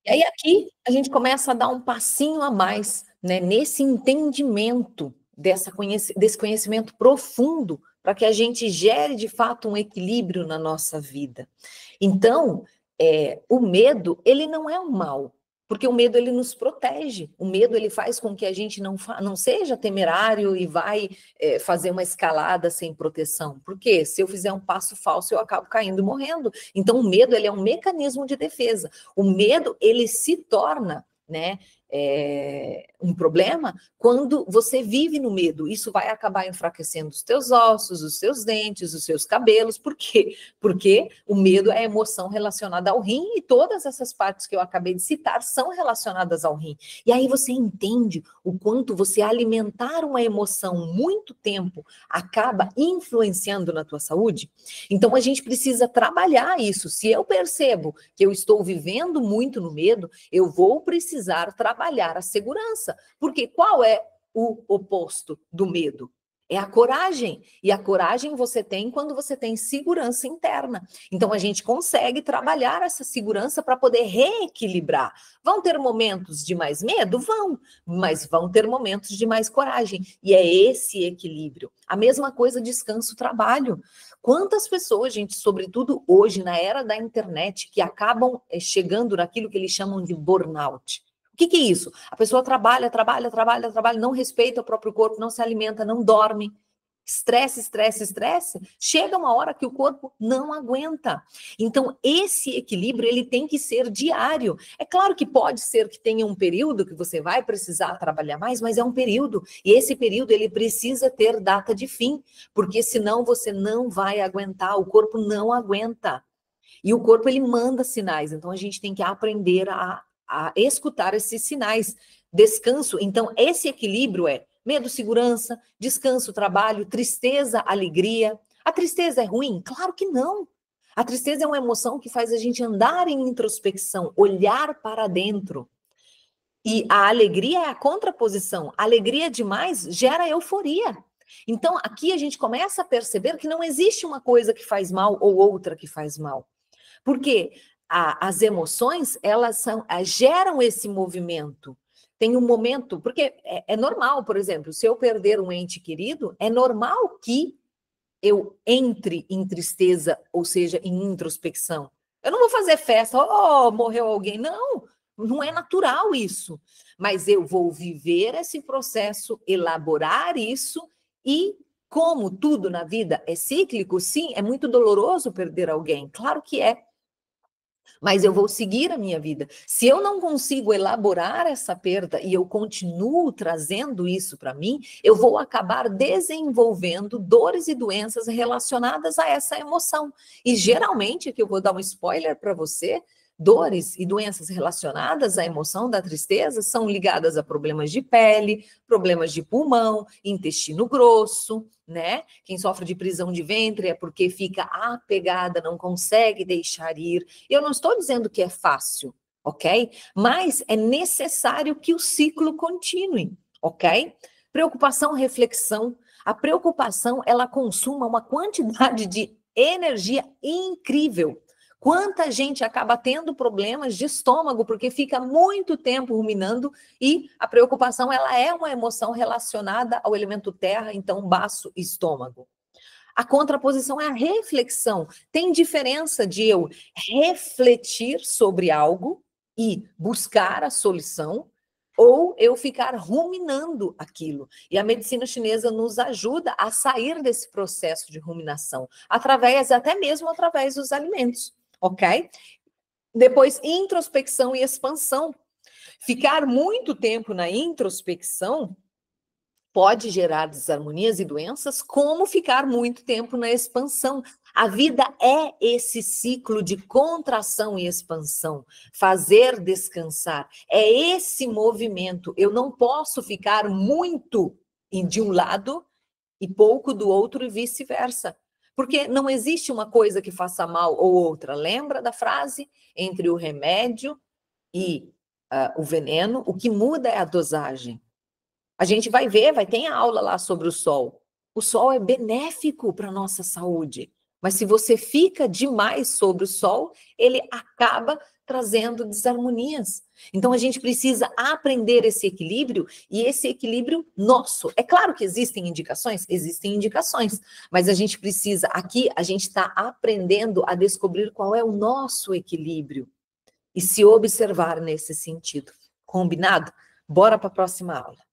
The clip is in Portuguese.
E aí aqui a gente começa a dar um passinho a mais, né, nesse entendimento desse conhecimento profundo, para que a gente gere de fato um equilíbrio na nossa vida. Então, o medo, ele não é um mal, porque o medo ele nos protege, o medo ele faz com que a gente não seja temerário e vai fazer uma escalada sem proteção, porque se eu fizer um passo falso eu acabo caindo e morrendo. Então o medo ele é um mecanismo de defesa, o medo ele se torna, né, um problema quando você vive no medo. Isso vai acabar enfraquecendo os teus ossos, os seus dentes, os seus cabelos. Por quê? Porque o medo é a emoção relacionada ao rim e todas essas partes que eu acabei de citar são relacionadas ao rim. E aí você entende o quanto você alimentar uma emoção muito tempo acaba influenciando na tua saúde? Então a gente precisa trabalhar isso. Se eu percebo que eu estou vivendo muito no medo, eu vou precisar trabalhar a segurança, porque qual é o oposto do medo? É a coragem, e a coragem você tem quando você tem segurança interna. Então a gente consegue trabalhar essa segurança para poder reequilibrar. Vão ter momentos de mais medo? Vão, mas vão ter momentos de mais coragem, e é esse equilíbrio. A mesma coisa descanso, trabalho. Quantas pessoas, gente, sobretudo hoje, na era da internet, que acabam chegando naquilo que eles chamam de burnout. O que é isso? A pessoa trabalha, não respeita o próprio corpo, não se alimenta, não dorme. Estresse, estresse, estresse. Chega uma hora que o corpo não aguenta. Então, esse equilíbrio, ele tem que ser diário. É claro que pode ser que tenha um período que você vai precisar trabalhar mais, mas é um período. E esse período, ele precisa ter data de fim, porque senão você não vai aguentar, o corpo não aguenta. E o corpo, ele manda sinais. Então, a gente tem que aprender a escutar esses sinais. Descanso, então, esse equilíbrio é medo, segurança, descanso, trabalho, tristeza, alegria. A tristeza é ruim? Claro que não. A tristeza é uma emoção que faz a gente andar em introspecção, olhar para dentro. E a alegria é a contraposição. Alegria demais gera euforia. Então, aqui a gente começa a perceber que não existe uma coisa que faz mal ou outra que faz mal. Porque as emoções, elas geram esse movimento. Tem um momento, porque é normal, por exemplo, se eu perder um ente querido, é normal que eu entre em tristeza, ou seja, em introspecção. Eu não vou fazer festa, oh, morreu alguém. Não, não é natural isso. Mas eu vou viver esse processo, elaborar isso e, como tudo na vida é cíclico, sim, é muito doloroso perder alguém. Claro que é. Mas eu vou seguir a minha vida. Se eu não consigo elaborar essa perda e eu continuo trazendo isso para mim, eu vou acabar desenvolvendo dores e doenças relacionadas a essa emoção. E geralmente, aqui eu vou dar um spoiler para você, dores e doenças relacionadas à emoção da tristeza são ligadas a problemas de pele, problemas de pulmão, intestino grosso, né? Quem sofre de prisão de ventre é porque fica apegada, não consegue deixar ir. Eu não estou dizendo que é fácil, ok? Mas é necessário que o ciclo continue, ok? Preocupação, reflexão. A preocupação, ela consuma uma quantidade de energia incrível. Quanta gente acaba tendo problemas de estômago porque fica muito tempo ruminando e a preocupação ela é uma emoção relacionada ao elemento terra, então baço e estômago. A contraposição é a reflexão. Tem diferença de eu refletir sobre algo e buscar a solução ou eu ficar ruminando aquilo. E a medicina chinesa nos ajuda a sair desse processo de ruminação, até mesmo através dos alimentos, ok? Depois, introspecção e expansão. Ficar muito tempo na introspecção pode gerar desarmonias e doenças, como ficar muito tempo na expansão. A vida é esse ciclo de contração e expansão, fazer descansar. É esse movimento. Eu não posso ficar muito de um lado e pouco do outro e vice-versa. Porque não existe uma coisa que faça mal ou outra. Lembra da frase? Entre o remédio e o veneno, o que muda é a dosagem. A gente vai ver, vai ter aula lá sobre o sol. O sol é benéfico para a nossa saúde, Mas se você fica demais sobre o Sol, ele acaba trazendo desarmonias. Então a gente precisa aprender esse equilíbrio e esse equilíbrio nosso. É claro que existem indicações, mas a gente precisa, aqui a gente está aprendendo a descobrir qual é o nosso equilíbrio e se observar nesse sentido. Combinado? Bora para a próxima aula.